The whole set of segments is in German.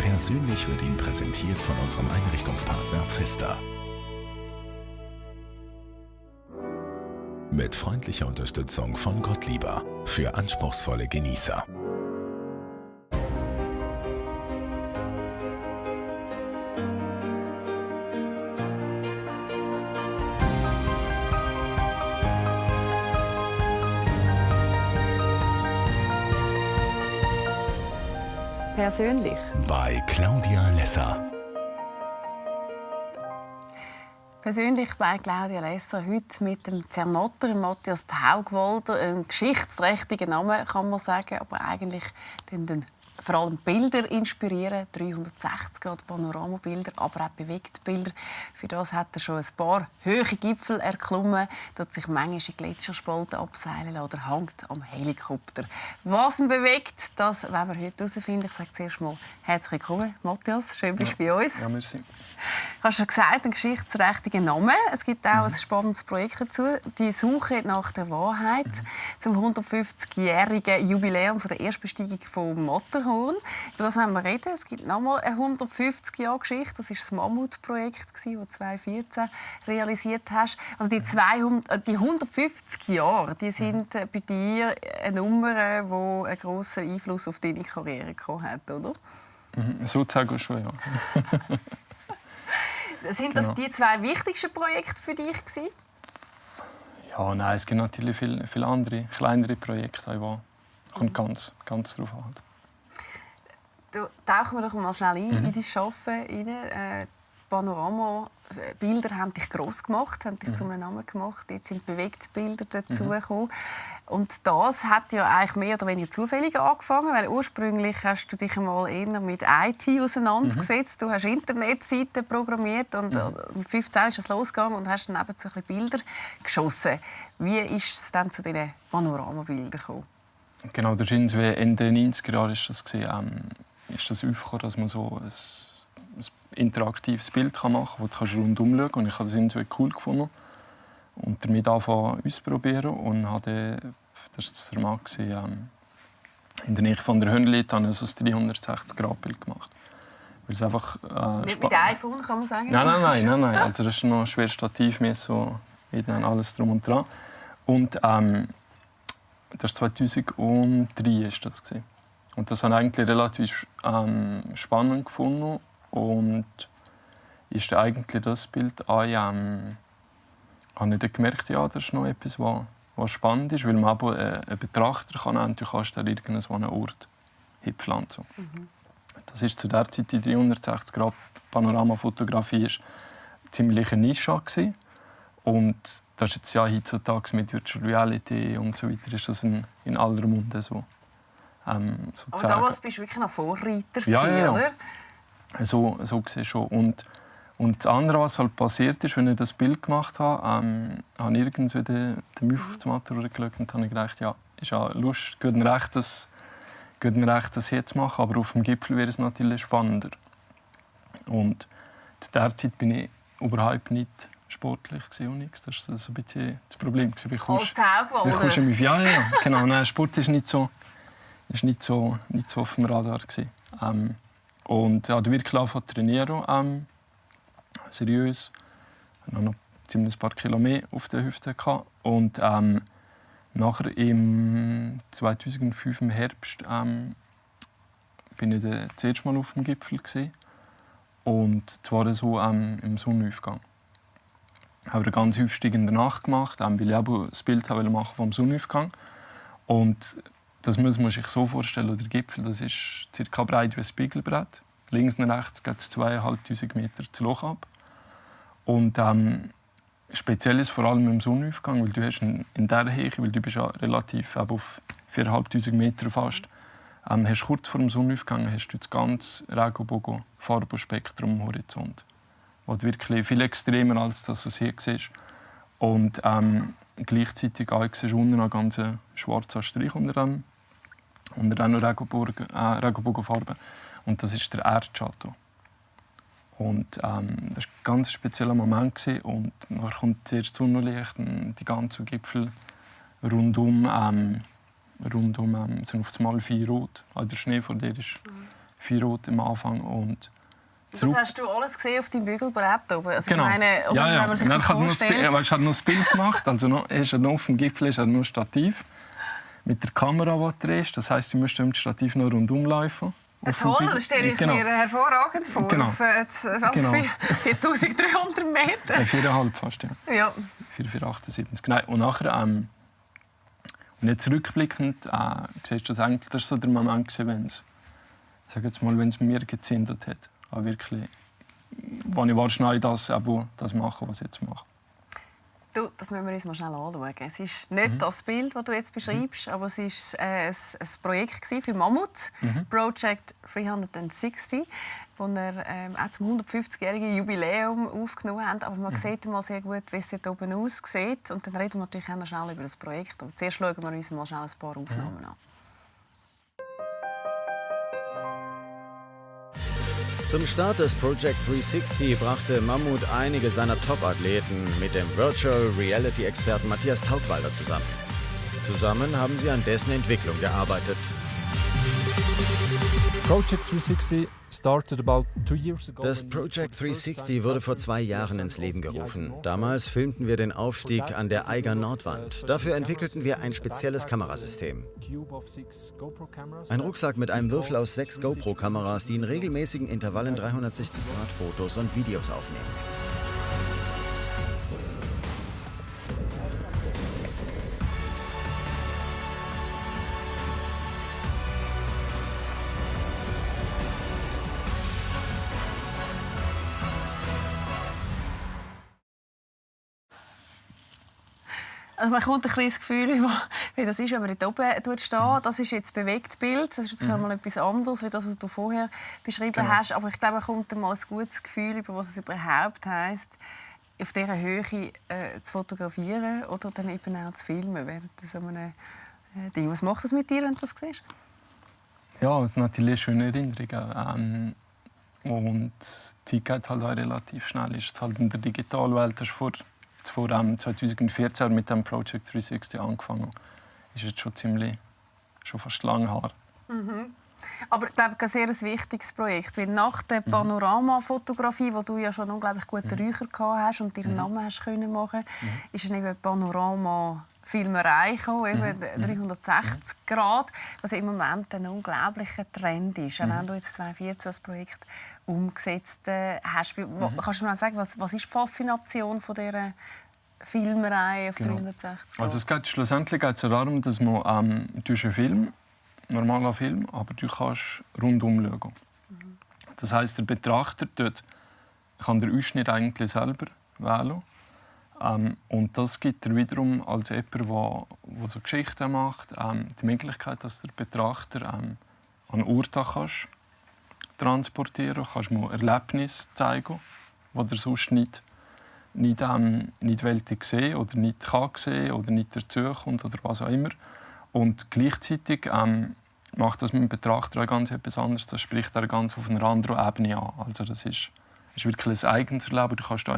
Persönlich wird Ihnen präsentiert von unserem Einrichtungspartner Pfister. Mit freundlicher Unterstützung von Gottlieber für anspruchsvolle Genießer. Persönlich. Bei Claudia Lesser. Persönlich bei Claudia Lesser heute mit dem Zermatter Matthias Taugwalder. Ein geschichtsträchtiger Name, kann man sagen, aber eigentlich vor allem Bilder inspirieren, 360-Grad-Panoramabilder, aber auch Bewegtbilder. Für das hat er schon ein paar hohe Gipfel erklommen, dort sich manchmal in Gletscherspalten abseilen oder hängt am Helikopter. Was ihn bewegt, das wollen wir heute herausfinden. Ich sage zuerst mal herzlich willkommen, Matthias. Schön, bist du bei uns. Ja, merci. Du hast schon gesagt, ein geschichtsträchtiger Name. Es gibt auch ein spannendes Projekt dazu, die Suche nach der Wahrheit zum 150-jährigen Jubiläum von der Erstbesteigung von Matterhorn. Über das wollen wir reden. Es gibt nochmal eine 150-Jahre-Geschichte. Das war das Mammutprojekt, das du 2014 realisiert hast. Also die 150 Jahre, die sind bei dir eine Nummer, die einen grossen Einfluss auf deine Karriere gehabt hat, oder? Sozusagen schon, ja. Sind das die zwei wichtigsten Projekte für dich gewesen? Ja, nein, es gibt natürlich viele andere, kleinere Projekte, die kommt ganz drauf an. Tauchen wir doch mal schnell in dein Arbeiten rein. Panoramabilder haben dich gross gemacht, haben dich zu einem Namen gemacht. Jetzt sind Bewegtbilder dazugekommen. Und das hat ja eigentlich mehr oder weniger zufällig angefangen, weil ursprünglich hast du dich einmal eher mit IT auseinandergesetzt. Du hast Internetseiten programmiert und mit 15 ist es losgegangen und hast dann eben so ein bisschen Bilder geschossen. Wie ist es dann zu diesen Panoramabildern gekommen? Genau, das ist Ende 90er Jahre ist das aufgekommen, dass man so ein interaktives Bild machen kann, das du rundum schauen kannst. Und ich habe das irgendwie cool gefunden und damit angefangen auszuprobieren. Und habe das war der Mann, in der Nähe von der Hönli, habe ich so ein 360-Grad-Bild gemacht. Weil es einfach, nicht mit iPhone, kann man sagen? Nein. Also das ist noch ein schweres Stativ, so mit alles drum und dran. Und das war 2003 ist das gewesen. Und das habe ich eigentlich relativ spannend gefunden. Und ist eigentlich das Bild habe ich dann gemerkt, ja, das ist noch etwas, was spannend ist, weil man aber einen Betrachter kann und du kannst da irgendeinen Ort hinpflanzen. Das ist zu der Zeit die 360-Grad-Panoramafotografie eine ziemliche Nische gewesen. Und das ist jetzt ja heutzutage mit Virtual Reality und so weiter ist das in aller Munde so. Aber damals bist du wirklich noch Vorreiter, ja. oder? So gesehen schon. Und das andere, was halt passiert ist, wenn ich das Bild gemacht habe, habe ich irgendwie den Müff auf die Matte geschaut und habe gedacht, ja, ist ja lustig, gut recht, das jetzt zu machen, aber auf dem Gipfel wäre es natürlich spannender. Und zu der Zeit bin ich überhaupt nicht sportlich und nichts. Das war so ein bisschen das Problem. Als Taugwalder? Ja, genau. Nein, Sport ist nicht so auf dem Radar gewesen. Und ja, wirklich angefangen zu trainieren, seriös. Ich hatte noch ziemlich ein paar Kilo mehr auf der Hüfte. Und nachher im 2005 im Herbst bin ich das erste Mal auf dem Gipfel gewesen. Und zwar so im Sonnenaufgang. Ich habe eine ganz aufsteigende Nacht gemacht, weil ich auch das Bild machen vom Sonnenaufgang. Und das muss man sich so vorstellen, der Gipfel das ist ca. breit wie ein Spiegelbrett. Links und rechts geht es 2500 Meter zu Loch ab. Und speziell ist vor allem im Sonnenaufgang, weil du hast in dieser Höhe, weil du bist ja relativ auf 4500 Meter fast, hast kurz vor dem Sonnenaufgang hast du das ganze Regenbogen-Farbenspektrum am Horizont. Das wirklich viel extremer als das es hier siehst. Und gleichzeitig siehst du unten einen ganz schwarzen Strich unter einer Regenbogenfarbe. Und das ist der Erdschatten. Und das war ein ganz spezieller Moment. Und dann kommt zuerst das Sonnenlicht und die ganzen Gipfel rundum sind auf einmal 4 rot. Der Schnee vor dir ist Feuerrot am Anfang. Und das hast du alles gesehen auf deinem Bügelbrett oben? Also genau. Ich meine, oder ja. wenn man sich das vorstellt... Er hat noch das Bild gemacht. Also noch auf dem Gipfel ist noch ein Stativ mit der Kamera, die drin ist. Das heisst, du musst mit dem Stativ noch rundum laufen. Toll, das stelle ich mir hervorragend vor. Genau. Auf 4300 Meter. 4,5 fast, Ja. 4,78. Genau. Und nachher, und jetzt rückblickend, siehst du das eigentlich, das war so der Moment, wenn es mir gezündet hat. Aber wirklich, wenn ich wahrscheinlich das mache, was ich jetzt mache. Du, das müssen wir uns mal schnell anschauen. Es ist nicht das Bild, das du jetzt beschreibst, aber es war ein Projekt für Mammut, Project 360, das er auch zum 150-jährigen Jubiläum aufgenommen hat. Aber man sieht mal sehr gut, wie es dort oben aussieht. Und dann reden wir natürlich auch noch schnell über das Projekt. Aber zuerst schauen wir uns mal schnell ein paar Aufnahmen an. Zum Start des Project 360 brachte Mammut einige seiner Top-Athleten mit dem Virtual Reality-Experten Matthias Taugwalder zusammen. Zusammen haben sie an dessen Entwicklung gearbeitet. Project 360 started about 2 years ago. Das Project 360 wurde vor 2 Jahren ins Leben gerufen. Damals filmten wir den Aufstieg an der Eiger Nordwand. Dafür entwickelten wir ein spezielles Kamerasystem. Ein Rucksack mit einem Würfel aus 6 GoPro-Kameras, die in regelmäßigen Intervallen 360-Grad-Fotos und Videos aufnehmen. Also man kommt ein kleines Gefühl, wie das ist, wenn man dort oben steht. Das ist jetzt bewegtes Bild. Das ist natürlich mal etwas anderes, als das, was du vorher beschrieben hast. Aber ich glaube, man kommt mal ein gutes Gefühl über, was es überhaupt heisst, auf dieser Höhe zu fotografieren oder dann eben auch zu filmen während so einem Ding. Was macht das mit dir, wenn du das siehst? Ja, es sind natürlich schöne Erinnerungen. Und die Zeit geht halt auch relativ schnell. Ist halt in der Digitalwelt vor 2014 mit dem Project 360 angefangen. Ist jetzt schon fast lange her. Aber ich glaube, ein sehr wichtiges Projekt, weil nach der Panoramafotografie, wo du ja schon unglaublich gute Räucher gehabt hast und deinen Namen hast können machen, ist dann eben Panorama-Filmerei gekommen, eben 360 Grad, was im Moment ein unglaublicher Trend ist. Auch wenn du jetzt 2014 das Projekt umgesetzt hast, kannst du mir sagen, was ist die Faszination von dieser Filmerei auf 360 Grad? Also schlussendlich geht es darum, dass man einen Film, normaler Film, aber du kannst rundum schauen. Das heisst, der Betrachter dort kann den Ausschnitt eigentlich selber wählen. Und das gibt er wiederum als jemand, der so Geschichten macht, die Möglichkeit, dass der Betrachter an Orte transportieren kannst du Erlebnisse zeigen, die er sonst nicht sehen oder nicht kann sehen oder nicht dazukommt oder was auch immer. Und gleichzeitig macht das mit dem Betrachter auch ganz etwas anderes. Das spricht er ganz auf einer anderen Ebene an. Also das ist wirklich ein eigenes Erleben. Du kannst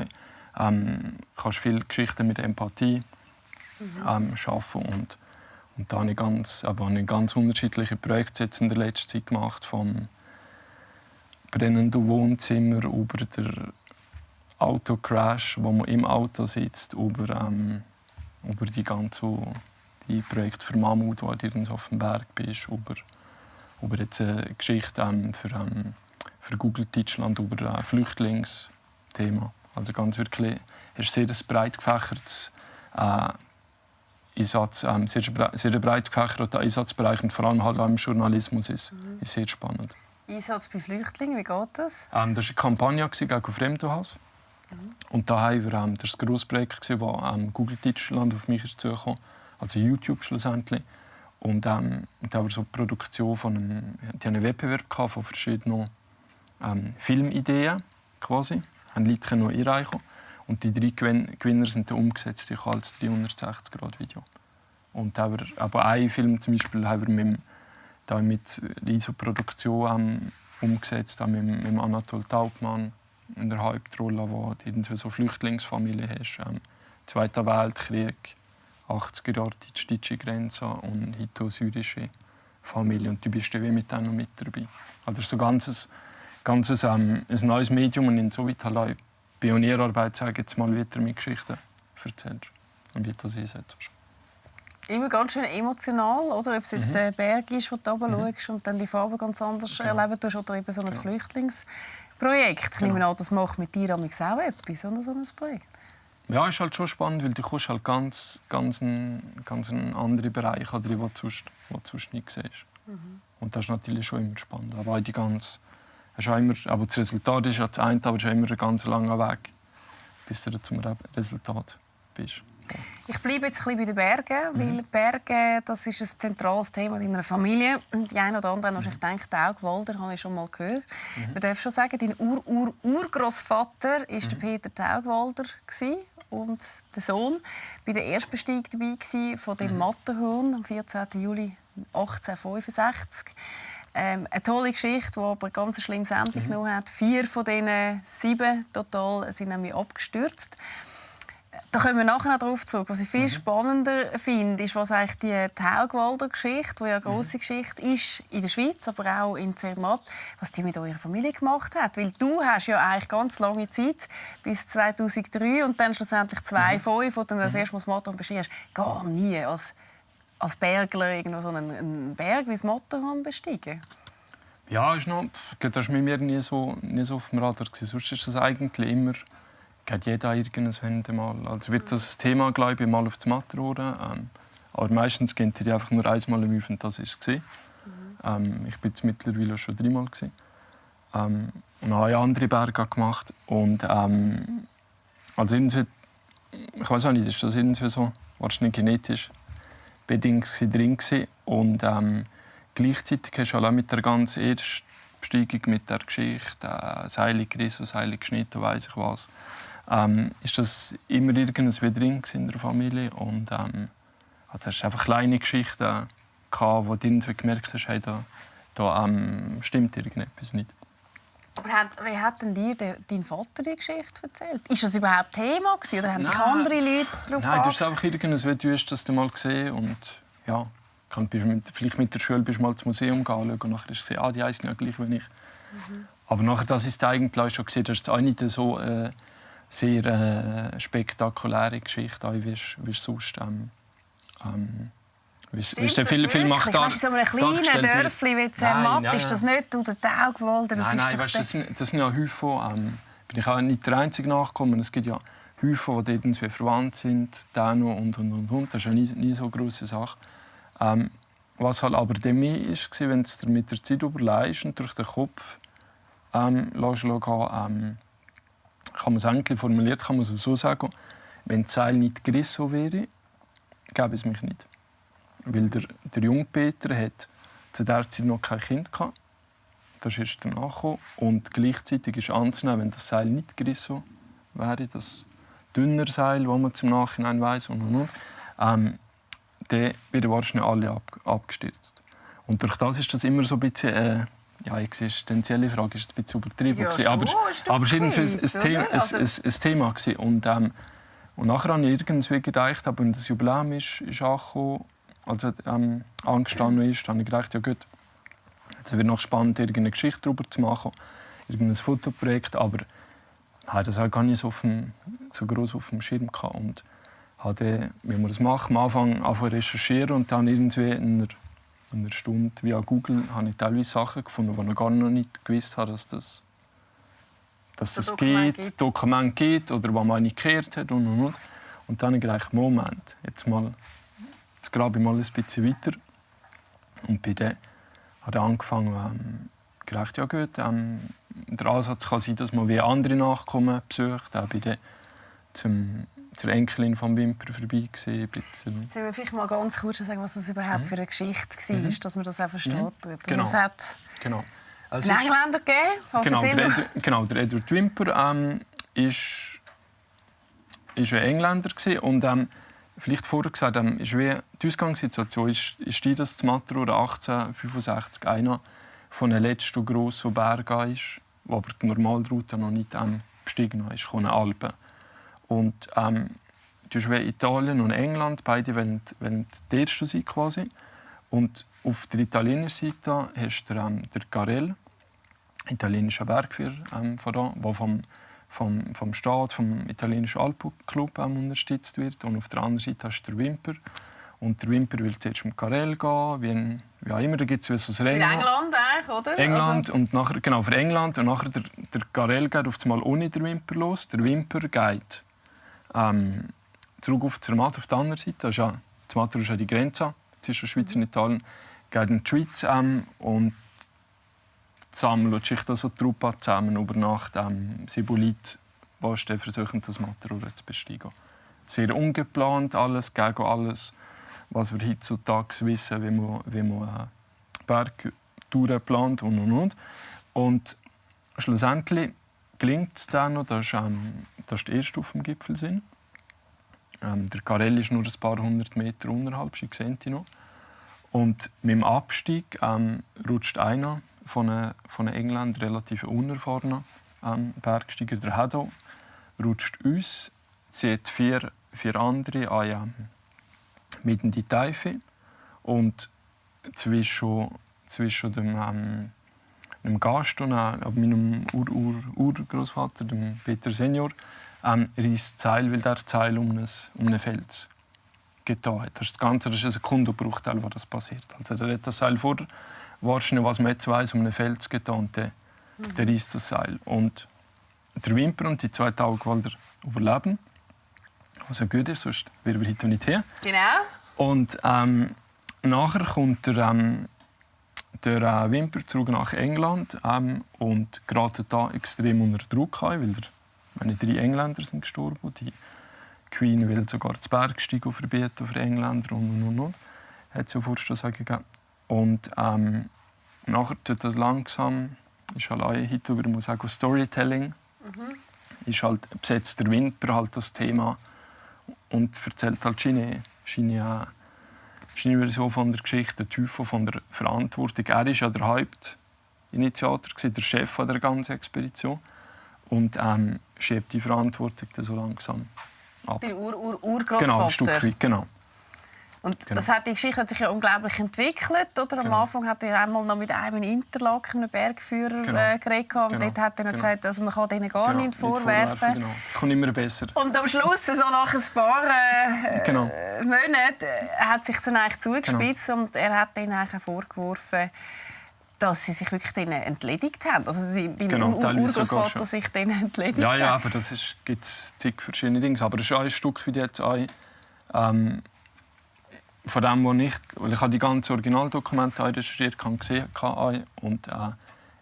viele Geschichten mit Empathie schaffen. Und da habe ich ganz unterschiedliche Projekte jetzt in der letzten Zeit gemacht, vom brennenden Wohnzimmer über den Autocrash, wo man im Auto sitzt, über die Projekte für Mammut, wo du auf dem Berg bist, über jetzt eine Geschichte für Google Deutschland über das Flüchtlingsthema. Also ganz wirklich, es ist sehr ein breit gefächertes sehr breit gefächerter Einsatzbereich und vor allem halt auch im Journalismus ist sehr spannend. Einsatz bei Flüchtlingen, wie geht das? Das war eine Kampagne gegen Fremdenhass. Und da haben wir das grosse Projekt, das Google Deutschland auf mich zugekommen, also YouTube schlussendlich. Und da war so die Produktion die einen Wettbewerb von verschiedenen Filmideen quasi, haben Leute noch einreichen. Und die 3 Gewinner sind dann umgesetzt als 360-Grad-Video. Und aber einen Film zum Beispiel haben wir mit ISO-Produktion umgesetzt, mit Anatol Taubmann in der Hauptrolle, wo du so Flüchtlingsfamilie hast. Zweiter Weltkrieg, 80er Jahre die deutsche Grenze und heute syrische Familie und du bist dann wie mit denen noch mit dabei. Also das ist so ein neues Medium und insoweit halt auch Pionierarbeit, sage jetzt mal, wie du mit Geschichten erzählst und wie du das einsetzt. Immer ganz schön emotional, oder? Ob es jetzt ein Berg ist, wo du oben schaust und dann die Farben ganz anders erleben tust, oder eben so ein Flüchtlingsprojekt. Ich nehme an, das macht mit dir auch etwas, oder so ein Projekt? Ja, ist halt schon spannend, weil du kommst halt ganz einen anderen Bereich, oder, den du sonst nicht siehst. Und das ist natürlich schon immer spannend. Aber aber das Resultat ist ja das eine, aber es ist immer ein ganz langer Weg, bis du zum Resultat bist. Ich bleibe jetzt ein bisschen bei den Bergen, weil Berge, das ist ein zentrales Thema in einer Familie. Die einen oder anderen wahrscheinlich denken, Taugwalder, habe ich schon mal gehört. Man darf schon sagen, dein Urgroßvater war der Peter Taugwalder und der Sohn bei der Erstbesteigung dabei von dem Matterhorn am 14. Juli 1865. Eine tolle Geschichte, die aber ein ganz schlimmes Ende genommen hat. 4 von diesen 7 total sind nämlich abgestürzt. Da kommen wir nachher noch darauf zurück. Was ich viel spannender finde, ist, was eigentlich die Taugwalder Geschichte, die ja eine grosse Geschichte ist in der Schweiz, aber auch in Zermatt, was die mit eurer Familie gemacht hat. Weil du hast ja eigentlich ganz lange Zeit, bis 2003 und dann schlussendlich 2005, wo du dann das erste Mal das Matterhorn bestiegen hast, gar nie als Bergler irgendwo so einen Berg wie das Matterhorn besteigen. Ja, das war mit mir nie so auf dem Radar. Sonst ist das eigentlich immer... Geht jeder irgendwann mal. Also wird das Thema, glaube ich, mal auf das Matterhorn. Aber meistens gehen die einfach nur einmal im Jahr und das war es. Ich war jetzt mittlerweile schon 3-mal. Und habe andere Berge gemacht. Und also irgendwie, ich weiß auch nicht, ist das irgendwie so wahrscheinlich genetisch bedingt drin gewesen. Und gleichzeitig hast du auch mit der ganzen Erstbesteigung, mit der Geschichte, Seile gerissen, Seile geschnitten, weiss ich was. Ist das immer irgendwie drin in der Familie und also hast einfach kleine Geschichten gehabt, wo du irgendwie gemerkt hast, hey, da stimmt irgendetwas nicht. Aber wie hat denn dir dein Vater die Geschichte erzählt? Ist das überhaupt Thema gewesen, oder haben dich andere Leute darauf Nein, du hast einfach irgendwie, du hast das mal gesehen und ja, vielleicht mit der Schule bist du mal ins Museum gehen und nachher hast du gesehen, die heißen ja gleich wie ich. Aber nachher, das ist eigentlich schon gesehen, das ist auch nicht so sehr spektakuläre Geschichte, wie es sonst wie der Film macht. Weißt du, so einem kleinen Dörfli wie Zermatt, ist das nicht der Taugwalder? Nein, weißt, das sind ja Häufen. Bin ich auch nicht der einzige Nachkommen. Es gibt ja Häufen, die irgendwie verwandt sind, und. Das ist ja nie so eine grosse Sache. Was halt aber dem mehr ist, wenn du dir mit der Zeit überlegst und durch den Kopf lässt gehen, kann man es eigentlich formuliert, kann man es so sagen, wenn das Seil nicht gerissen wäre, gäbe es mich nicht. Weil der junge Peter hat zu dieser Zeit noch kein Kind gehabt. Das ist danach gekommen. Und gleichzeitig ist anzunehmen, wenn das Seil nicht gerissen wäre, das dünner Seil, das man zum Nachhinein weiss, dann wären wahrscheinlich alle abgestürzt. Und durch das ist das immer so ein bisschen ja, die existenzielle Frage ist ein bisschen übertrieben. Ja, so aber es war ein Thema. Und nachher habe ich irgendwie gedacht, wenn das Jubiläum ist angekommen, also angestanden ist, habe ich gedacht, ja gut, es wird noch spannend, irgendeine Geschichte darüber zu machen, irgendein Fotoprojekt, aber das habe ich gar nicht so gross auf dem Schirm gehabt. Und habe, wie wir das machen, am Anfang recherchieren und dann irgendwie in einer Stunde via Google habe ich teilweise Sachen gefunden, die ich gar noch nicht gewusst habe, dass es Dokument gibt oder was man nicht gekehrt hat und. Und dann habe ich gedacht, Moment, jetzt grabe ich mal ein bisschen weiter. Und bei der habe ich angefangen, gedacht, ja gut, der Ansatz kann sein, dass man wie andere Nachkommen besucht, auch bei der zur Enkelin von Wimper vorbei gesehen. Sollen wir vielleicht mal ganz kurz sagen, was das überhaupt für eine Geschichte war, dass man das auch versteht? Genau. Es hat Also einen Engländer gegeben. Genau, der Edward Wimper war ein Engländer und vielleicht vorher gesagt, die Ausgangssituation ist die, dass das Matterhorn 1865 einer von den letzten grossen Bergen ist, wo aber die Normalroute noch nicht bestiegen ist, den Alpen. Und du hast Italien und England, beide wollen die Ersten sein quasi. Und auf der italienischen Seite hast du der Carel, italienischer Bergführer der vom Staat, vom italienischen Alpenclub unterstützt wird. Und auf der anderen Seite hast du den Wimper. Und der Wimper will zuerst mit Carel gehen, wie auch immer. Da gibt es so ein Rennen. Für England eigentlich, oder? England und nachher, genau, für England. Und nachher der Carel geht auf einmal ohne den Wimper los. Der Wimper geht zurück auf Zermatt auf der anderen Seite. Zermatt ist ja die Grenze zwischen Schweiz und Italien. Geht in die Schweiz und sammelt sich da so die Truppe zusammen über Nacht. Sibulit, was versuchen, das Matterhorn zu besteigen. Sehr ungeplant, alles gegen alles, was wir heutzutage wissen, wie man Bergtouren plant und. Und schlussendlich gelingt es dann noch, dass die Erste auf dem Gipfel sind. Der Carel ist nur ein paar hundert Meter unterhalb, Sie sehen ihn noch. Und mit dem Abstieg rutscht einer von den Engländern, relativ unerfahrener Bergsteiger, der Haddo, rutscht uns, zieht vier andere mit in die Tiefe. Und zwischen dem Gast und meinem Urgroßvater, dem Peter Senior, reißt das Seil, weil der Seil um einen Fels getan hat. Das Ganze ist ein Sekundenbruchteil, wo das passiert. Also der hat das Seil vor, wahrscheinlich, was man jetzt weiss, um einen Fels getan und der reißt das Seil. Und der Wimper und die 2 Tauchwalder überleben, was ja gut ist, sonst wären wir heute nicht hier. Genau. Und nachher kommt der Wimper zurück nach England und gerät da extrem unter Druck ein, weil 3 Engländer sind gestorben. Die Queen will sogar das Bergsteigen verbieten für Engländer und. Hat sie Vorstoß gegeben. Und nachher tut das langsam, ist halt heute über, muss sagen, Storytelling, ist halt, besetzt der Wimper halt das Thema und erzählt halt seine Version von der Geschichte, der Typ von der Verantwortung. Er war ja der Hauptinitiator, der Chef der ganzen Expedition. Und schiebt die Verantwortung so langsam ab. Der Urgroßvater. Genau, ein Stück weit, genau. Und die Geschichte hat sich ja unglaublich entwickelt. Oder? Am Anfang hat er einmal noch mit einem Interlaken, einem Bergführer, geredet. Und dort hat er gesagt, also man kann denen gar nichts vorwerfen. Genau. Kommt immer besser. Und am Schluss, so nach ein paar Monaten, hat sich dann eigentlich zugespitzt und er hat ihnen eigentlich vorgeworfen, dass sie sich wirklich denen entledigt haben. Also dein Urgroßvater sich denen entledigt hat. Ja, aber das gibt es zig verschiedene Dinge. Aber es ist ein Stück wie jetzt von dem, weil ich die ganzen Originaldokumente recherchiert habe, gesehen und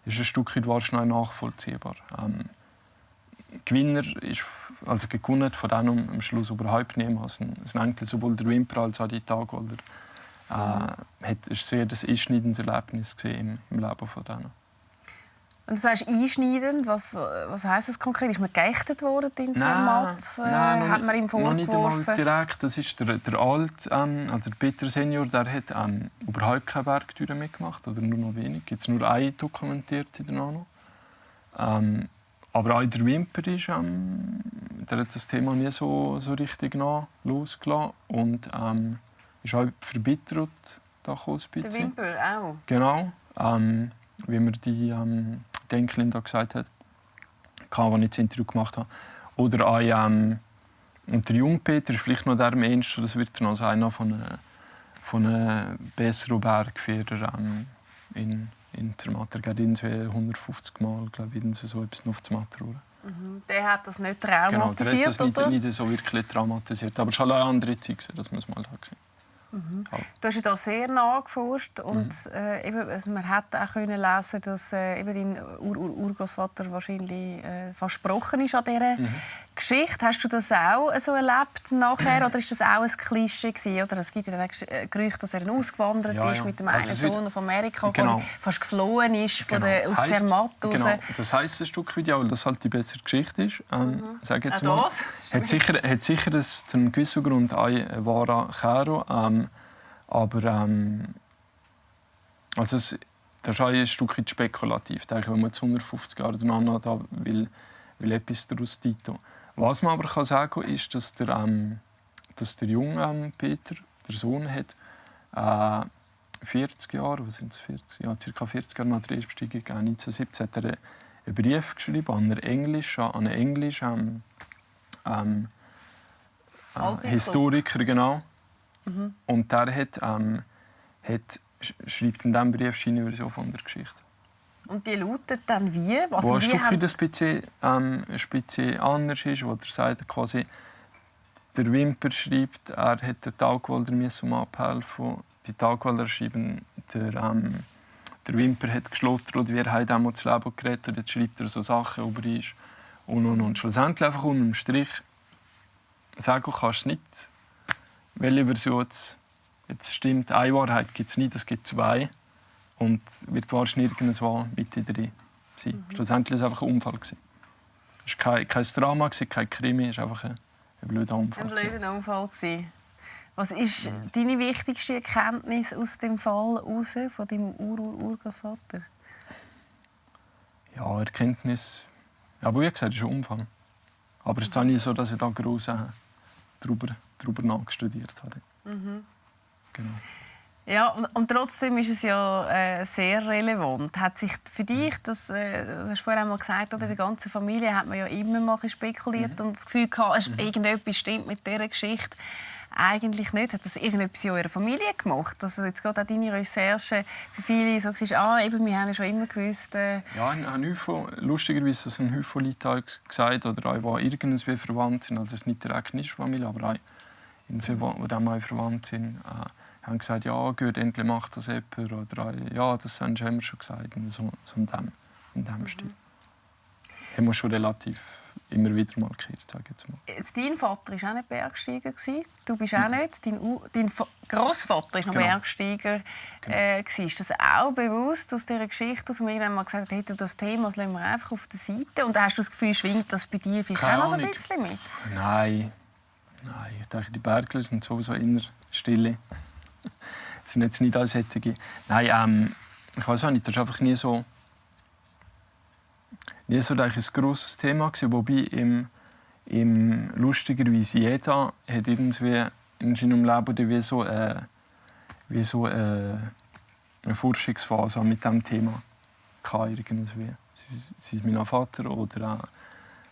ist ein Stück weit wahrscheinlich nachvollziehbar. Gewinner ist, also gewonnen von denen am Schluss überhaupt nicht mehr. Also eigentlich sowohl der Wimper als auch die Tagwalder. Es sehr das einschneidendes Erlebnis im Leben von denen. Und du sagst einschneidend, was heisst das konkret? Ist man geächtet worden in Zermatt? Hat man ihm vorgeworfen? Noch nicht einmal direkt. Das ist der Alt, also der Peter Senior, der hat überhaupt keine Bergtouren mitgemacht, oder nur noch wenig. Gibt es nur eine dokumentierte danach. Aber auch der Wimper ist, der hat das Thema nie so richtig losgelassen und ist auch verbittert da ein bisschen. Der Wimper auch? Genau, wie mir die Enkelin da gesagt hat, als ich das Interview gemacht habe. Oder auch und der Jungpeter ist vielleicht noch der Mensch, das wird dann als einer von einem besseren Bergführern in Zermatt. Er geht 150 Mal, glaube ich, so etwas auf das Matterhorn. Der hat das nicht traumatisiert, genau, der hat das oder? nicht so wirklich traumatisiert. Aber es war eine andere Zeit, das muss man halt sehen. Du hast ja da sehr nachgeforscht und man hat auch können lesen, dass dein Urgroßvater wahrscheinlich versprochen ist an dieser Geschichte. Hast du das auch so erlebt nachher oder ist das auch ein Klischee gewesen? Oder es gibt ja das Gerücht, dass er ausgewandert ist mit dem einen Sohn auf Amerika, quasi fast geflohen ist aus Zermatt raus. Genau, das heisst ein Stück weit, weil das halt die bessere Geschichte ist. Sag jetzt mal. Hat sicher das zu einem gewissen Grund auch wahrer Kern. Aber also das ist auch ein Stück weit spekulativ, wenn man jetzt 150 Jahre danach da will etwas daraus tun. Was man aber sagen kann, ist, dass der junge Peter, der Sohn, hat 40 Jahren, was sind es, 40? Ja, ca. 40 Jahre nach der Erstbesteigung, 1917, hat er einen Brief geschrieben an einen englischen Historiker, genau. Und der schreibt in diesem Brief eine Version von der Geschichte. Und die lautet dann wie? Also wo ein Stück weit ein bisschen anders ist, wo er sagt, quasi, der Wimper schreibt, er hat den Tagwalder abhelfen. Die Tagwalder schreiben, der Wimper hat geschlottert und wir haben damals das Leben gerettet. Und jetzt schreibt er so Sachen über uns. Und schlussendlich einfach unter dem Strich sagen kannst du nicht, welche Version jetzt stimmt. Eine Wahrheit gibt es nicht, es gibt zwei. Und wird wahrscheinlich irgendwann Mitte drin sein. Schlussendlich war es einfach ein Unfall. Es war kein Drama, kein Krimi, es war einfach ein blöder Unfall. Ein blöder Unfall. Was ist deine wichtigste Erkenntnis aus dem Fall heraus, von deinem Urgroßvater? Ja, Erkenntnis. Aber wie gesagt, es ist ein Unfall. Aber es ist auch nicht so, dass ich da gross darüber nachgestudiert habe. Genau. Ja, und trotzdem ist es ja sehr relevant. Hat sich für dich, das hast du vorhin einmal gesagt, oder, die ganze Familie hat man ja immer mal spekuliert und das Gefühl gehabt, irgendetwas stimmt mit dieser Geschichte. Eigentlich nicht. Hat das irgendetwas in eurer Familie gemacht? Also jetzt gerade auch deine Recherche für viele so war, eben, wir haben ja schon immer gewusst... Ja, ein Haufen, lustigerweise hat ein Haufen Leute gesagt, oder auch, die irgendwie verwandt sind, also es ist nicht direkt nicht Familie, aber auch die auch verwandt sind, haben gesagt, ja gut, endlich macht das jemand, oder ja, das haben sie immer schon gesagt, so in diesem Stil. Haben wir schon relativ immer wieder markiert, sage ich jetzt mal. Jetzt, dein Vater war auch nicht Bergsteiger. Du bist auch nicht. Dein Grossvater war noch Bergsteiger. Ist das auch bewusst aus dieser Geschichte, dass man irgendwann mal gesagt hat, hey, das Thema das lassen wir einfach auf der Seite? Und hast du das Gefühl, schwingt das bei dir vielleicht auch noch so ein bisschen mit? Nein. Ich denke, die Bergler sind sowieso in der Stille. sind jetzt nicht als Sättige. Nein, ich weiß auch nicht, das war einfach nie so ein grosses Thema gewesen, wobei lustigerweise jeder hat irgendwie in seinem Leben wie so eine Forschungsphase mit diesem Thema irgendwie. Sei es mein Vater oder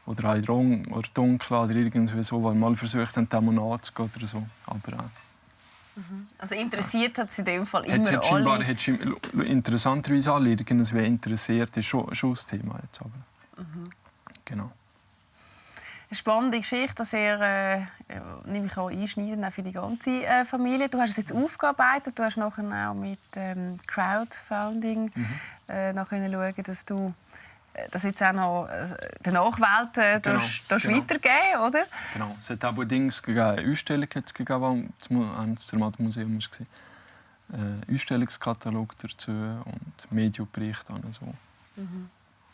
auch Dunkel oder irgendwie so, weil mal versucht haben, dem nachzugehen oder so. Aber also interessiert hat sie in dem Fall immer alle? Hat interessanterweise alle irgendwie interessiert. Das ist schon das Thema jetzt. Aber. Genau. Eine spannende Geschichte, dass er nehme ich auch einschneidend auch für die ganze Familie. Du hast es jetzt aufgearbeitet, du hast nachher auch mit Crowdfunding schauen, dass du das jetzt auch noch der Nachwelt weitergeben, oder? Genau. Es hat auch Dings gegeben, eine Ausstellung gegeben, das Zermatt-Museum war. Ein Ausstellungskatalog dazu und Medienberichte und so.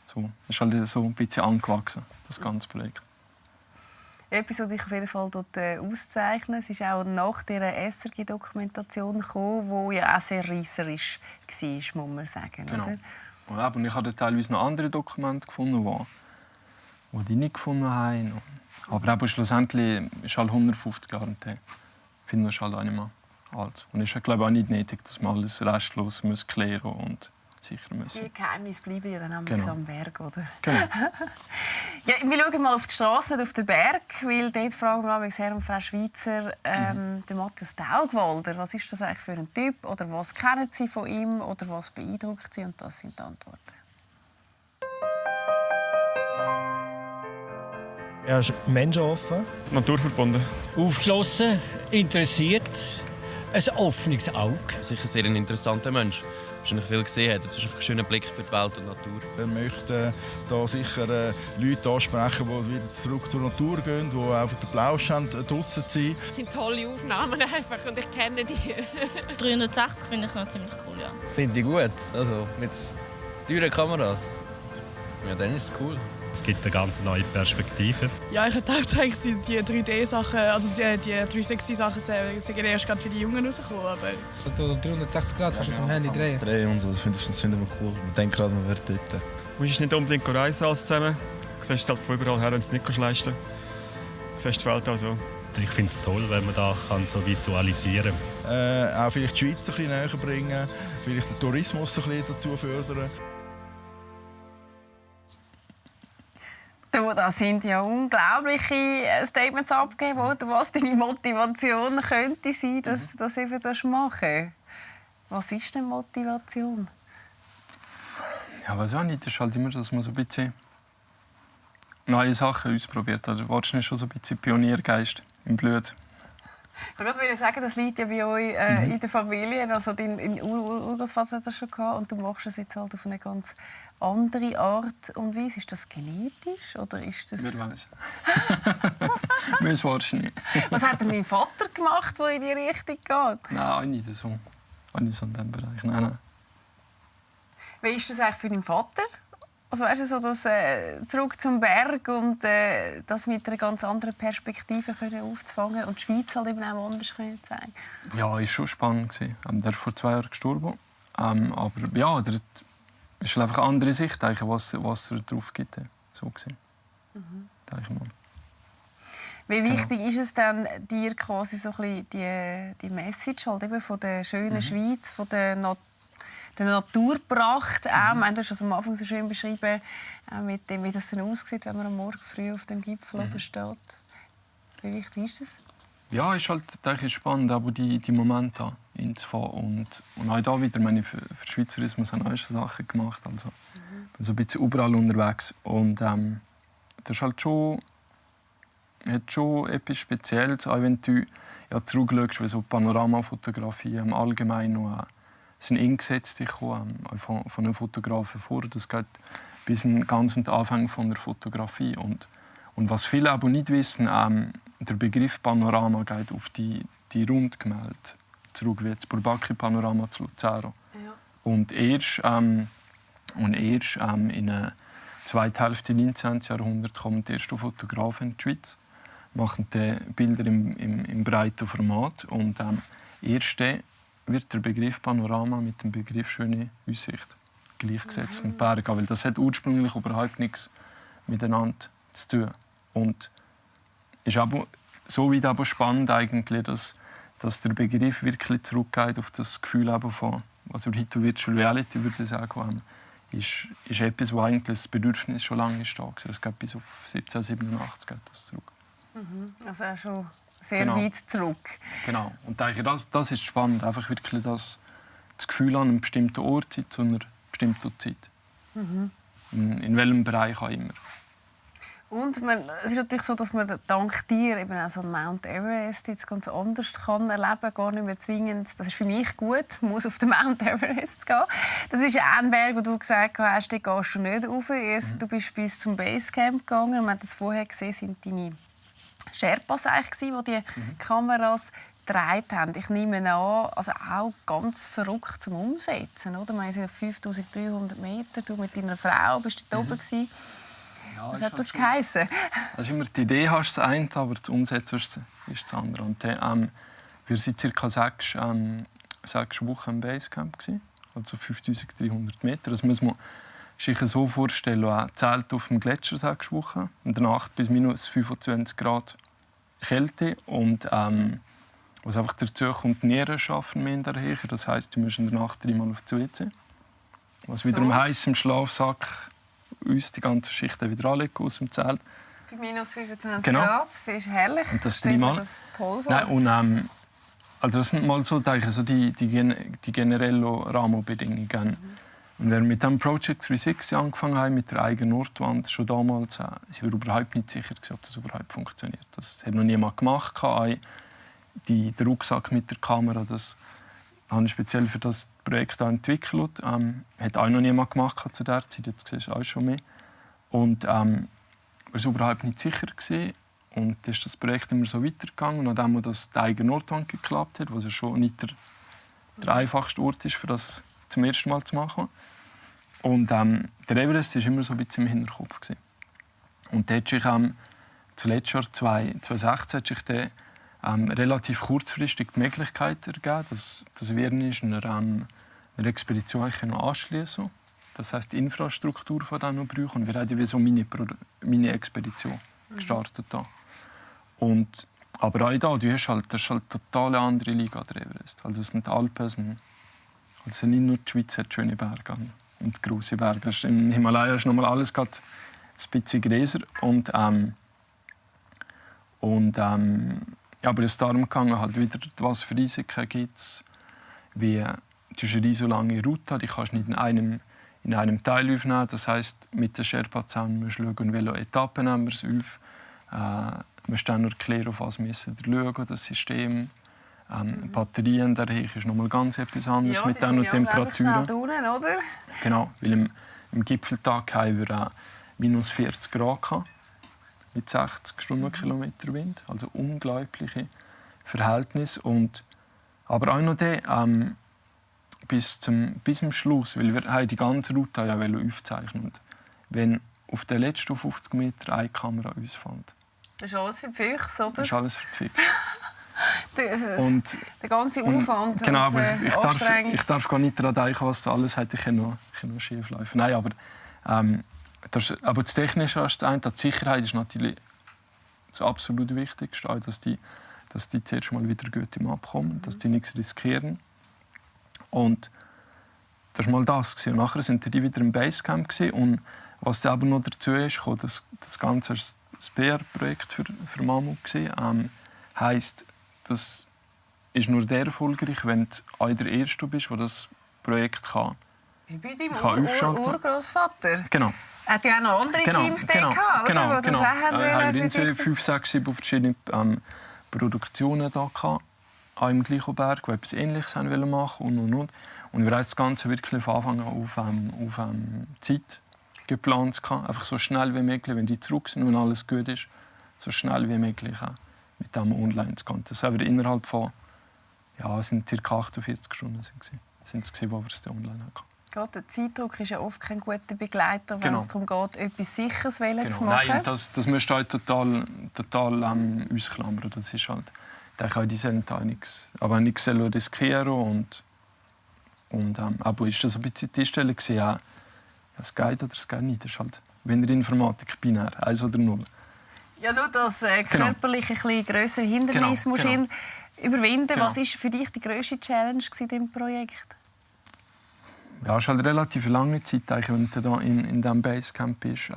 So. Das ist halt so ein bisschen angewachsen, das ganze Projekt. Etwas, was dich auf jeden Fall auszeichnet, es ist auch nach dieser SRG-Dokumentation gekommen, die ja auch sehr reisserisch war, muss man sagen. Genau. Oder? Und ich habe teilweise noch andere Dokumente gefunden, die die nicht gefunden haben. Aber schlussendlich ist halt 150 Jahre her. Finden wir halt auch nicht mehr alles. Und es ist, glaube ich, auch nicht nötig, dass man alles restlos klären und sichern müssen. Die Geheimnisse bleiben ja dann am Berg, oder? Genau. Ja, wir schauen mal auf die Straße, nicht auf den Berg, weil dort fragen wir mich Herr und Frau Schweizer, den Matthias Taugwalder, was ist das eigentlich für ein Typ? Oder was kennen Sie von ihm? Oder was beeindruckt Sie? Und das sind die Antworten. Er ist menschenoffen. Naturverbunden. Aufgeschlossen, interessiert, ein offenes Auge. Sicher sehr ein interessanter Mensch. Wahrscheinlich viel gesehen hat. Er hat einen schönen Blick für die Welt und Natur. Er möchte da sicher Leute ansprechen, die wieder zurück zur Natur gehen, die einfach den Plausch haben, draussen zu sein. Das sind tolle Aufnahmen einfach und ich kenne die. 360 finde ich noch ziemlich cool, ja. Sind die gut? Also mit teuren Kameras? Ja, dann ist es cool. Es gibt eine ganz neue Perspektive. Ja, ich hätte auch gedacht, die 3D-Sachen, also die 360-Sachen sind erst gerade für die Jungen rausgekommen. Aber also 360 Grad kannst du mit dem Handy drehen. Drehen und so, das finden wir cool. Man denkt gerade, man wird dort. Du musst nicht unbedingt reisen alles zusammen. Du siehst es halt von überall her, wenn du es nicht leisten kannst. Du siehst die Welt also ich finde es toll, wenn man da kann so visualisieren kann. Auch vielleicht die Schweiz ein bisschen näher bringen, vielleicht den Tourismus ein bisschen dazu fördern. Du, da sind ja unglaubliche Statements abgegeben worden, was deine Motivation könnte sein, dass du das eben machen. Was ist denn Motivation? Ja, weiß auch nicht. Das ist halt immer, dass man so ein bisschen neue Sachen ausprobiert. Also wahrscheinlich schon so ein bisschen Pioniergeist im Blut. Ich wollte sagen, das liegt ja bei euch in der Familie. Also dein Urgroßvater hat das schon gehabt und du machst es jetzt halt auf eine ganz andere Art und Weise. Ist das genetisch oder ist das? Wer weiß. Weiß wahrscheinlich. Was hat denn dein Vater gemacht, der in die Richtung geht? Nein, auch nicht so. Auch nicht so in diesem Bereich. Nein. Wie ist das eigentlich für deinen Vater? Also weißt du, so das zurück zum Berg und das mit einer ganz anderen Perspektive können aufzufangen und die Schweiz halt eben auch anders können zeigen. Ja, war schon spannend. Der ist vor 2 Jahren gestorben. Aber ja, der ist einfach eine andere Sicht, was er drauf gibt. So gesehen. Wie wichtig ist es denn, dir quasi so ein bisschen die Message halt eben von der schönen Schweiz, von der Naturpracht, du hast es am Anfang so schön beschrieben, mit dem, wie das dann aussieht, wenn man am Morgen früh auf dem Gipfel oben steht. Wie wichtig ist das? Ja, es ist halt spannend, aber die Momente hinzufahren. Und auch da wieder, für Schweizerismus haben wir schon Sachen gemacht. Also, bin so ein bisschen überall unterwegs. Und das ist halt schon, hat schon etwas Spezielles, auch wenn du zurückschaust, wie so Panoramafotografie im Allgemeinen noch sind eingesetzt von einem Fotografen vor. Das geht bis zum ganzen Anfang von der Fotografie. Und was viele aber nicht wissen, der Begriff Panorama geht auf die Rundgemälde zurück, wie das Bourbaki-Panorama zu Luzern. Ja. Und erst in der zweiten Hälfte des 19. Jahrhunderts kommen die ersten Fotografen in die Schweiz, machen die Bilder im breiten Format. Und erst wird der Begriff Panorama mit dem Begriff schöne Aussicht gleichgesetzt in Bergen, weil das hat ursprünglich überhaupt nichts miteinander zu tun. Und ist aber so weit aber spannend eigentlich, dass der Begriff wirklich zurückgeht auf das Gefühl von, was wir heute Virtual Reality würde sagen, ist etwas, wo eigentlich das Bedürfnis schon lange ist da. Es geht bis auf 1787 geht das zurück. Also auch schon sehr weit zurück. Genau. Und das ist spannend, einfach wirklich das Gefühl an einem bestimmten Ort zu einer bestimmten Zeit. In welchem Bereich auch immer. Und es ist natürlich so, dass man dank dir eben auch so Mount Everest jetzt ganz anders kann erleben, gar nicht mehr zwingend. Das ist für mich gut, man muss auf den Mount Everest gehen. Das ist ein Berg, wo du gesagt hast, den gehst du nicht rauf. Du bist bis zum Basecamp gegangen. Man hat das vorher gesehen, sind deine Sherpas die die Kameras gedreht haben. Ich nehme an, also auch ganz verrückt zum Umsetzen. Oder? Wir sind auf 5300 Meter, du mit deiner Frau bist dort oben gewesen. Ja, was hat das geheissen? Also immer die Idee hast das eine, aber das Umsetzen ist das andere. Und, wir waren ca. 6 Wochen im Basecamp, also 5300 Meter. Das muss man sich so vorstellen, ein Zelt auf dem Gletscher 6 Wochen, in der Nacht bis minus 25 Grad Kälte und was einfach dazu kommt, Nieren schaffen mehr in der Höhe. Das heisst, du musst in der Nacht 3-mal auf die WC. Was wiederum heisst, im Schlafsack uns die ganze Schicht wieder anlegen aus dem Zelt. Bei minus 25 Grad, das ist herrlich. Und das stelle mir das toll vor. Nein, und, also das sind mal so die generellen Rahmenbedingungen. Und während wir mit dem Project 360 angefangen haben, mit der eigenen Nordwand, schon damals sind wir überhaupt nicht sicher, ob das überhaupt funktioniert. Das hat noch niemand gemacht. Der Rucksack mit der Kamera, das habe ich speziell für das Projekt entwickelt. Hat auch noch niemand gemacht zu der Zeit, jetzt siehst du auch schon mehr. Und wir waren überhaupt nicht sicher gewesen. Und dann ist das Projekt immer so weitergegangen. Und nachdem das die eigene Nordwand geklappt hat, was ja schon nicht der einfachste Ort ist, für das zum ersten Mal zu machen. Und der Everest war immer so ein bisschen im Hinterkopf gewesen. Und dort hat sich zuletzt Jahr 2016 hat sich dann, relativ kurzfristig die Möglichkeit ergeben, dass wir einer Expedition anschließen können. Das heisst, die Infrastruktur von noch brauchen. Und wir haben wie so eine Mini-Expedition gestartet. Und Aber auch da, das ist halt eine total andere Liga, der Everest. Also es sind die Alpen, also nicht nur die Schweiz hat schöne Berge und grosse Berge. Im Himalaya ist nochmal alles gerade ein bisschen größer. Aber es ist darum gegangen, halt wieder, was für Risiken gibt es. Du hast eine so lange Route, die kannst du nicht in einem Teil aufnehmen. Das heisst, mit den Sherpa zusammen musst du schauen, welche Etappen nehmen wir es auf. Wir müssen dann nur klären, auf was müssen wir schauen, das System. Batterien, der Heich ist nochmal ganz etwas anderes mit den Temperaturen. Oder? Genau, weil im Gipfeltag haben wir minus 40 Grad gehabt, mit 60 Stundenkilometer Wind, also unglaubliche Verhältnisse. Aber auch noch bis zum Schluss, weil wir die ganze Route ja aufzeichnen wollten. Wenn auf den letzten 50 Metern eine Kamera uns fällt. Das ist alles für die Füchse, oder? Das ist alles für die Füchse. Der ganze Aufwand genau, und aber ich darf gar nicht daran denken, was da alles hätte noch schief laufen. Nein, aber das Technische ist das eine. Die Sicherheit ist natürlich das absolut Wichtigste, auch, dass die zuerst mal wieder gut im Abkommen, dass die nichts riskieren. Und das war mal das. Und nachher sind die wieder im Basecamp. Und was aber noch dazu ist, das Ganze war das PR-Projekt für Mammut. Heisst, das ist nur der erfolgreich, wenn du auch der Erste bist, der das Projekt kann. Wie bei deinem Urgroßvater? Genau. Er hat ja auch noch andere Teams gehabt, genau. Das haben wir 5, 6, 7 verschiedene Produktionen da gehabt, auch im gleichen Berg, die etwas Ähnliches machen wollten und. Und wir haben das Ganze wirklich von Anfang an auf Zeit geplant. Einfach so schnell wie möglich, wenn die zurück sind, wenn alles gut ist, so schnell wie möglich mit dem online zu gehen. Das haben wir innerhalb von es sind ca. 48 Stunden wo wir es online hatten. Gerade der Zeitdruck ist ja oft kein guter Begleiter, wenn es darum geht, etwas Sicheres zu machen. Nein, das müsst ihr halt total ausklammern. Das ist halt, auch die sollen da nichts riskieren aber ist das ein bisschen die Stelle gesehen, es geht oder es geht nicht. Das ist halt, wenn der Informatik binär 1 oder 0. Ja, du das körperliche ein grössere Hindernis musst überwinden. Was war für dich die grösste Challenge in diesem Projekt? Ja, es ist halt eine relativ lange Zeit, wenn du da in diesem Basecamp bist.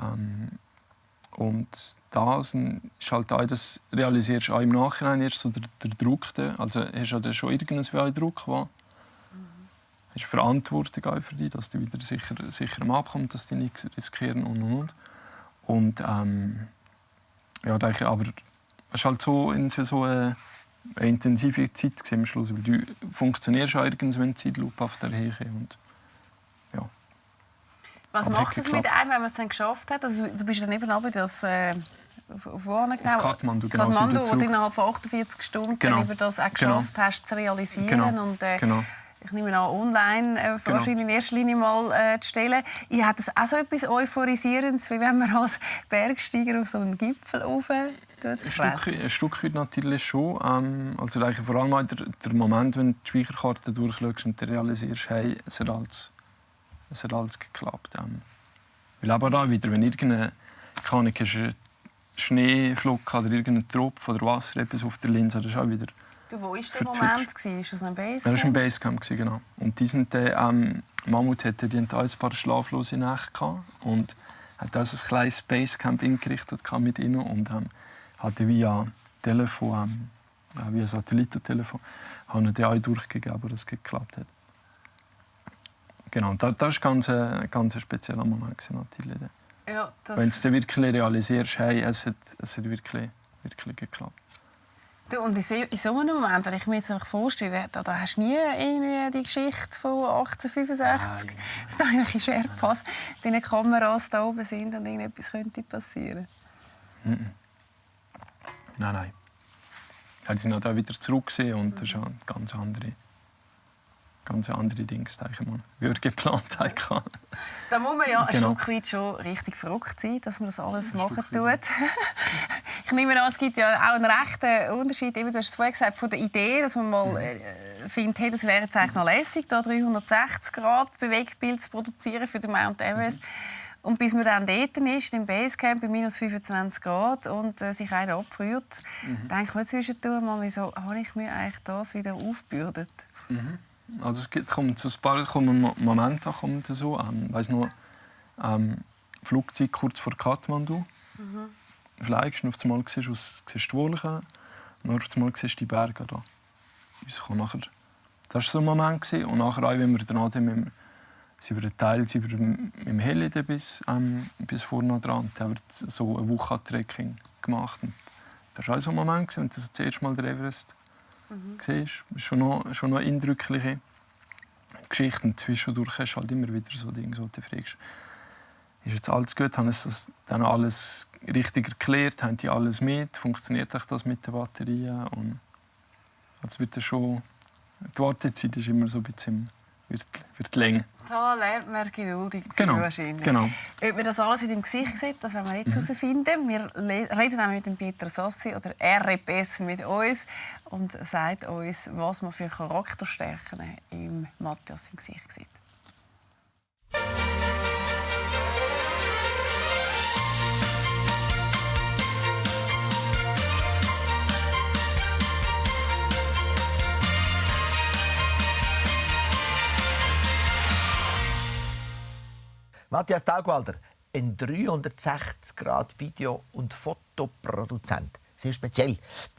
Und das ist halt auch, das realisierst du auch im Nachhinein erst so der Druck. Also hast du ja schon irgendwas wie einen Druck, der ist Verantwortung auch für dich, dass du wieder sicher am Abkommen, dass die nichts riskieren und aber es war halt so eine intensive Zeit am Schluss, weil du funktionierst auch irgendwann, wenn die Zeitlupe auf der Höhe und Was macht es mit einem, wenn man es dann geschafft hat? Also, du bist dann eben aber das vorne genau. Kathmandu, wo du innerhalb von 48 Stunden über das auch geschafft hast zu realisieren. Und, ich nehme an, online wahrscheinlich in erster Linie mal zu stellen. Ich hat das auch so etwas Euphorisierendes, wie wenn man als Bergsteiger auf so einen Gipfel rauf ein Stück weit natürlich schon. Also vor allem auch der Moment, wenn du die Speicherkarte durchschaust und realisierst, hey, es hat alles geklappt. Weil aber auch wieder, wenn irgendeine Schneeflocke oder irgendein Tropfen oder Wasser etwas auf der Linse, das ist auch wieder. Wo war der Moment? War das ein Basecamp? Das war ein Basecamp, genau. Und die sind Mammut hatte ein paar schlaflose Nächte und hat also ein kleines Basecamp eingerichtet mit ihnen und hatte via Telefon, via Satellitentelefon, haben die auch durchgegeben, dass es geklappt hat. Genau, das war ein ganz spezieller Moment natürlich. Ja, wenn du es wirklich realisierst, hey, es hat wirklich geklappt. Du, und in so einem Moment, wenn ich mir jetzt einfach vorstelle, da hast du nie irgendwie die Geschichte von 1865, dass da irgendwelche Sherpas mit den Kameras da oben sind und irgendetwas könnte passieren. Nein. Ja, die sind auch wieder zurück und das ist ein ganz andere Dinge, wie wir geplant haben. Da muss man ja ein Stück weit schon richtig verrückt sein, dass man das alles machen tut. Ich nehme an, es gibt ja auch einen rechten Unterschied. Du hast es vorhin gesagt, von der Idee, dass man mal findet, hey, das wäre jetzt eigentlich noch lässig, da 360 Grad Bewegtbild zu produzieren für den Mount Everest. Und bis man dann dort ist, im Basecamp bei minus 25 Grad und sich einer abfriert, denkt man zwischendurch mal, wieso habe ich mir eigentlich das wieder aufgebürdet? Also es kommt so ein paar Momente kommt so. Ich weiss noch, Flugzeug kurz vor Kathmandu. Fliegst und auf einmal siehst du die Wolken und auf einmal siehst du die Berge da. Das war so ein Moment. Und nachher, wenn wir dann über den Teil mit dem Heli bis vorne dran, da haben wir so eine Woche Trekking gemacht. Und das war auch so ein Moment, und das erste Mal der Everest siehst. Das ist schon noch eine eindrückliche Geschichte. Und zwischendurch hast du halt immer wieder so Dinge, wo du fragst, ist jetzt alles gut? Haben sie das dann alles richtig erklärt? Haben die alles mit? Funktioniert das mit den Batterien? Und also wird das schon, die Wartezeit ist immer so ein bisschen wird länger. Da lernt man geduldig zu sein, wahrscheinlich. Genau. Ob man das alles in deinem Gesicht sieht, das werden wir jetzt herausfinden. Wir reden auch mit dem Pieter Sassi, oder er redet besser mit uns und sagt uns, was man für Charakterstärken im Matthias im Gesicht sieht. Matthias Taugwalder, ein 360-Grad-Video- und Fotoproduzent. Sehr speziell.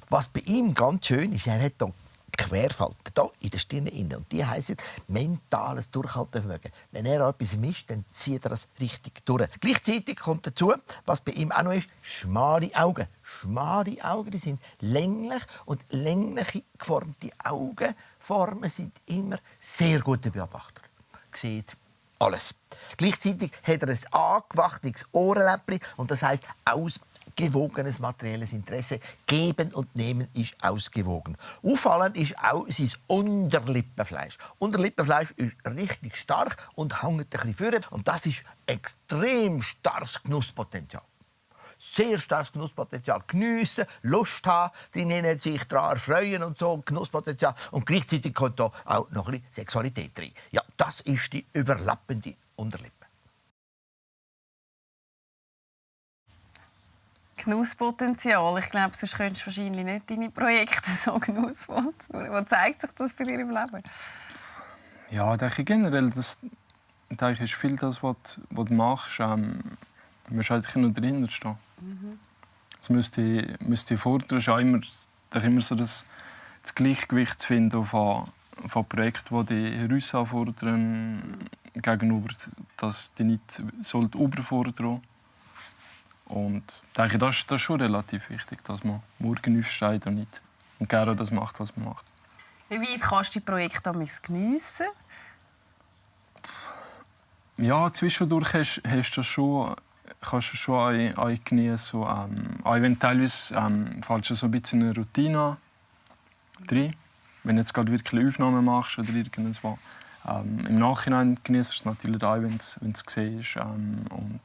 Was bei ihm ganz schön ist, er hat hier Querfalten hier in der Stirn innen. Und die heissen mentales Durchhaltevermögen. Wenn er etwas misst, dann zieht er das richtig durch. Gleichzeitig kommt dazu, was bei ihm auch noch ist, schmale Augen. Schmale Augen, die sind länglich, und länglich geformte Augenformen sind immer sehr gute Beobachter. Sieht alles. Gleichzeitig hat er ein angewachsenes Ohrenläppchen, und das heisst ausgewogenes materielles Interesse. Geben und Nehmen ist ausgewogen. Auffallend ist auch sein Unterlippenfleisch. Unterlippenfleisch ist richtig stark und hängt ein bisschen vorne. Und das ist extrem starkes Genusspotenzial. Sehr starkes Genusspotenzial. Geniessen, Lust haben, drinnen sich daran erfreuen und so, Genusspotenzial. Und gleichzeitig kommt da auch noch ein bisschen Sexualität rein. Ja, das ist die überlappende Unterlippe. Genusspotenzial. Ich glaube, sonst könntest du wahrscheinlich nicht deine Projekte so genussvoll tun. Wo zeigt sich das bei dir im Leben? Ja, ich denke generell, ist viel das, was du machst. Du musst halt nur dahinter stehen. Jetzt müsste ich fordern, ist auch immer so das Gleichgewicht zu finden von Projekten, die dich herausfordern, gegenüber, dass die nicht überfordern sollten. Und ich denke, das ist schon relativ wichtig, dass man morgen aufsteht und nicht und gerne das macht, was man macht. Wie weit kannst du die Projekte geniessen? Ja, zwischendurch kannst du schon genießen. Auch wenn teilweise fällt schon so ein bisschen eine Routine drin. Wenn du jetzt gerade wirklich Aufnahmen machst oder irgendwas. Im Nachhinein genießt du es natürlich auch, wenn du es siehst und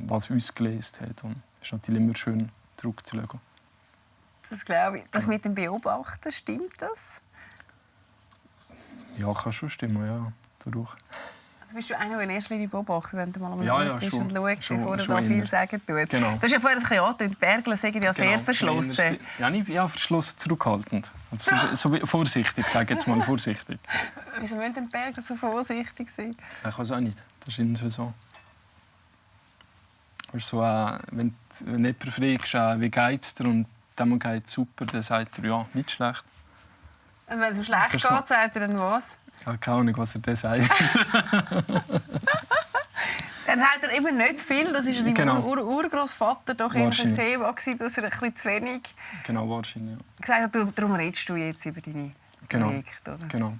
was uns gelesen hat. Und es ist natürlich immer schön, zurückzuschauen. Das glaube ich. Das mit dem Beobachten, stimmt das? Ja, kann schon stimmen, ja. Dadurch. Also bist du einer, der in erster Linie beobachtet, wenn du mal am Ort bist schon, und schaust, bevor er schon da viel sagen tut? Genau. Du hast ja vorhin ein bisschen angedeutet, die Bergler sind ja sehr verschlossen. Ja, verschlossen, zurückhaltend. Also so vorsichtig, sage jetzt mal vorsichtig. Wieso müssen die Bergler so vorsichtig sein? Ich weiß auch nicht. Das ist irgendwie so. So, wenn jemand fragst, wie geht es dir, und dem geht es super, dann sagt er, ja, nicht schlecht. Und wenn es ihm schlecht geht, sagt er dann was? Ich habe keine Ahnung, was er dann sagt. Dann sagt er eben nicht viel. Das war dein Urgroßvater doch ein Thema, dass er ein bisschen zu wenig wahrscheinlich, ja. gesagt hat. Darum redest du jetzt über deine Projekte. Oder? Genau.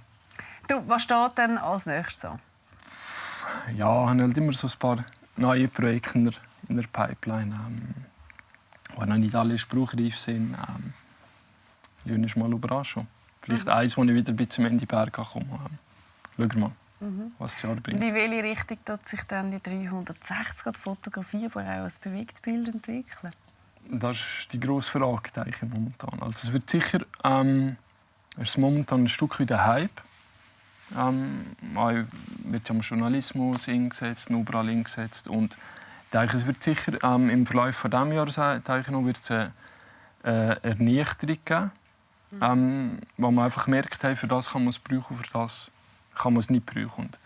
Du, was steht denn als nächstes an? Ja, ich habe halt immer so ein paar neue Projekte in der Pipeline, die noch nicht alle spruchreif sind. Ich will mal überraschen. Vielleicht eins, wo ich wieder ein bisschen in die Berge komme. Schauen wir mal, was das Jahr bringt. Und in welche Richtung tut sich dann die 360-Grad-Fotografie, aber auch ein Bewegtbild entwickeln? Das ist die grosse Frage, denke ich, momentan. Also es wird sicher es ist momentan ein Stück wie der Hype. Wird ja im Journalismus eingesetzt, überall eingesetzt. Und ich denke, es wird sicher im Verlauf von diesem Jahr wird es eine Ernüchterung geben, wo man einfach merkt, hey, für das kann man es brauchen, für das kann man es nicht brauchen. Und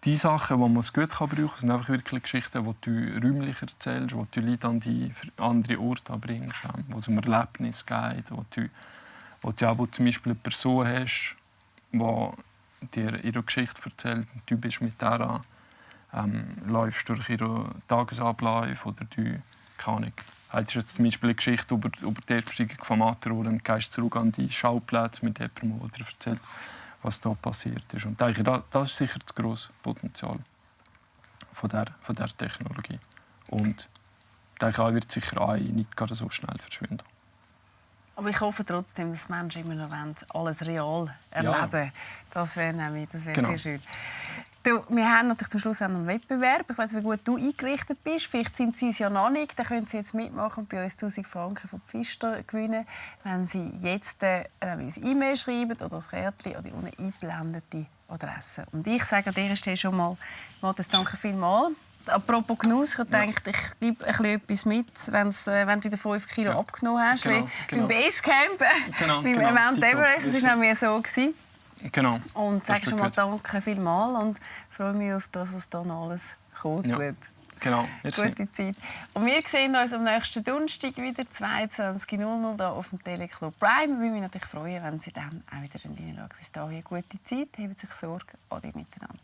die Sachen, die man es gut brauchen kann, sind einfach wirklich Geschichten, die du räumlich erzählst, die du Leute an die andere Orte bringst, wo es um Erlebnis geht, wo du auch zum Beispiel eine Person hast, die dir ihre Geschichte erzählt und du bist mit der läufst durch ihren Tagesablauf oder du, keine Ahnung, hast jetzt zum Beispiel eine Geschichte über die Erstbesteigung vom Matterhorn und gehst zurück an die Schauplätze mit jemandem, der dir erzählt, was da passiert ist. Und ich denke, das ist sicher das grosse Potenzial von der Technologie. Und ich denke, AI wird sicher AI nicht gerade so schnell verschwinden. Aber ich hoffe trotzdem, dass Menschen immer noch alles real erleben. Ja. Das wäre sehr schön. Du, wir haben natürlich zum Schluss auch noch einen Wettbewerb. Ich weiss, wie gut du eingerichtet bist. Vielleicht sind Sie es ja noch nicht. Dann können Sie jetzt mitmachen und bei uns 1000 Franken von Pfister gewinnen, wenn Sie jetzt eine E-Mail schreiben oder das Kärtchen oder eine eingeblendete Adresse. Und ich sage an dieser Stelle schon mal, Matthias, danke vielmals. Apropos Genuss, ich dachte, ich gebe etwas mit, wenn du wieder 5 Kilo abgenommen hast. Genau. Beim Basecamp, beim Mount Everest. Das war nämlich so. Genau. Und sage schon mal danke vielmals und freue mich auf das, was dann alles kommt. Ja. Genau. Gute Zeit. Und wir sehen uns am nächsten Donnerstag wieder 22:00 hier auf dem Teleclub Prime. Ich würde mich natürlich freuen, wenn Sie dann auch wieder reinschauen. Bis dahin gute Zeit, haben sich Sorge, ade miteinander.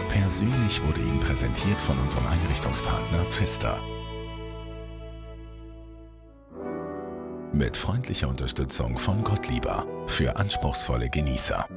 Persönlich wurde Ihnen präsentiert von unserem Einrichtungspartner Pfister. Mit freundlicher Unterstützung von Gottlieber für anspruchsvolle Genießer.